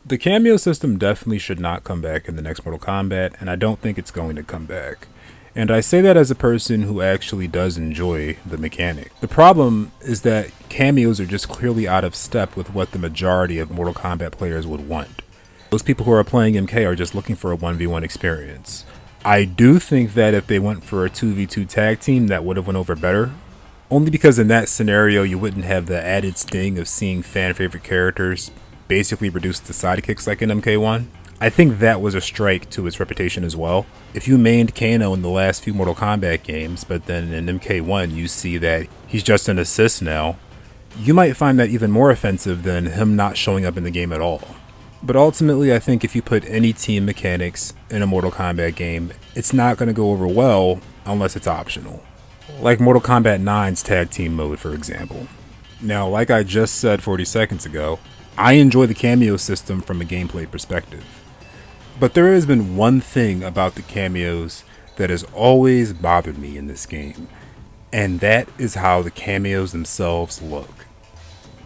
The cameo system definitely should not come back in the next Mortal Kombat, and I don't think it's going to come back. And I say that as a person who actually does enjoy the mechanic. The problem is that cameos are just clearly out of step with what the majority of Mortal Kombat players would want. Those people who are playing MK are just looking for a 1v1 experience. I do think that if they went for a 2v2 tag team, that would have went over better. Only because in that scenario, you wouldn't have the added sting of seeing fan favorite characters basically reduced to sidekicks like in MK1. I think that was a strike to its reputation as well. If you mained Kano in the last few Mortal Kombat games, but then in MK1 you see that he's just an assist now, you might find that even more offensive than him not showing up in the game at all. But ultimately, I think if you put any team mechanics in a Mortal Kombat game, it's not going to go over well unless it's optional. Like Mortal Kombat 9's tag team mode, for example. Now, like I just said 40 seconds ago, I enjoy the cameo system from a gameplay perspective. But there has been one thing about the cameos that has always bothered me in this game, and that is how the cameos themselves look.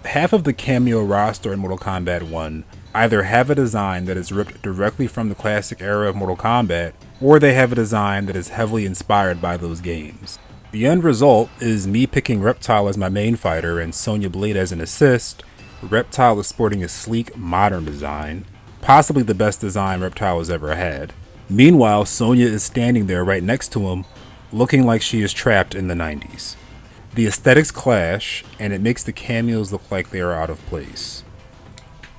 Half of the cameo roster in Mortal Kombat 1 either have a design that is ripped directly from the classic era of Mortal Kombat, or they have a design that is heavily inspired by those games. The end result is me picking Reptile as my main fighter and Sonya Blade as an assist. Reptile is sporting a sleek, modern design, possibly the best design Reptile has ever had. Meanwhile, Sonya is standing there right next to him, looking like she is trapped in the 90s. The aesthetics clash, and it makes the cameos look like they are out of place.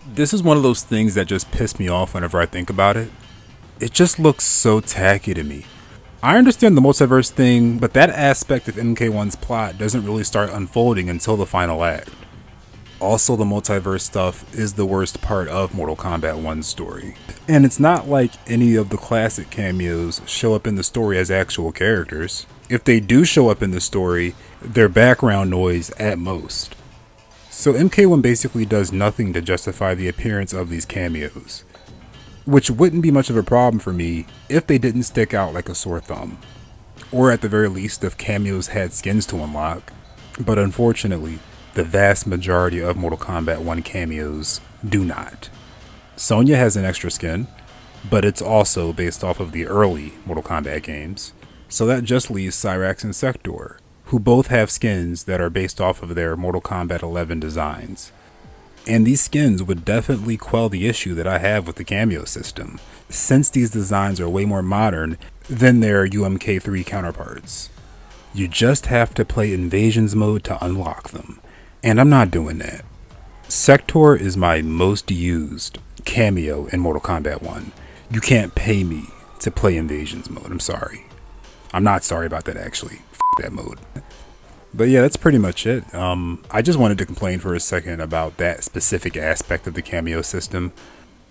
This is one of those things that just piss me off whenever I think about it. It just looks so tacky to me. I understand the multiverse thing, but that aspect of MK1's plot doesn't really start unfolding until the final act. Also, the multiverse stuff is the worst part of Mortal Kombat 1's story. And it's not like any of the classic cameos show up in the story as actual characters. If they do show up in the story, they're background noise at most. So MK1 basically does nothing to justify the appearance of these cameos, which wouldn't be much of a problem for me if they didn't stick out like a sore thumb, or at the very least if cameos had skins to unlock. But unfortunately, the vast majority of Mortal Kombat 1 cameos do not. Sonya has an extra skin, but it's also based off of the early Mortal Kombat games, so that just leaves Cyrax and Sector, who both have skins that are based off of their Mortal Kombat 11 designs. And these skins would definitely quell the issue that I have with the cameo system, since these designs are way more modern than their UMK3 counterparts. You just have to play Invasions mode to unlock them, and I'm not doing that. Sector is my most used cameo in Mortal Kombat 1. You can't pay me to play Invasions mode, I'm sorry. I'm not sorry about that actually, F that mode. But yeah, that's pretty much it. I just wanted to complain for a second about that specific aspect of the cameo system.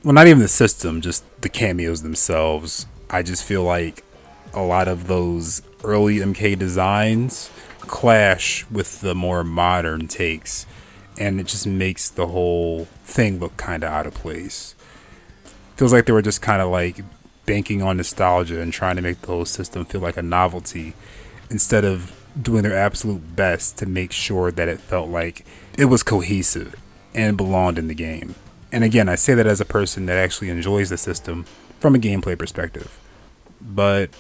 Well, not even the system, just the cameos themselves. I just feel like a lot of those early MK designs clash with the more modern takes, and it just makes the whole thing look kind of out of place. Feels like they were just kind of like banking on nostalgia and trying to make the whole system feel like a novelty, instead of doing their absolute best to make sure that it felt like it was cohesive and belonged in the game. And again, I say that as a person that actually enjoys the system from a gameplay perspective. But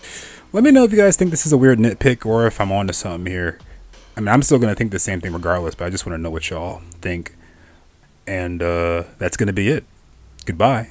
let me know if you guys think this is a weird nitpick or if I'm onto something here. I mean, I'm still going to think the same thing regardless, but I just want to know what y'all think. And that's going to be it. Goodbye.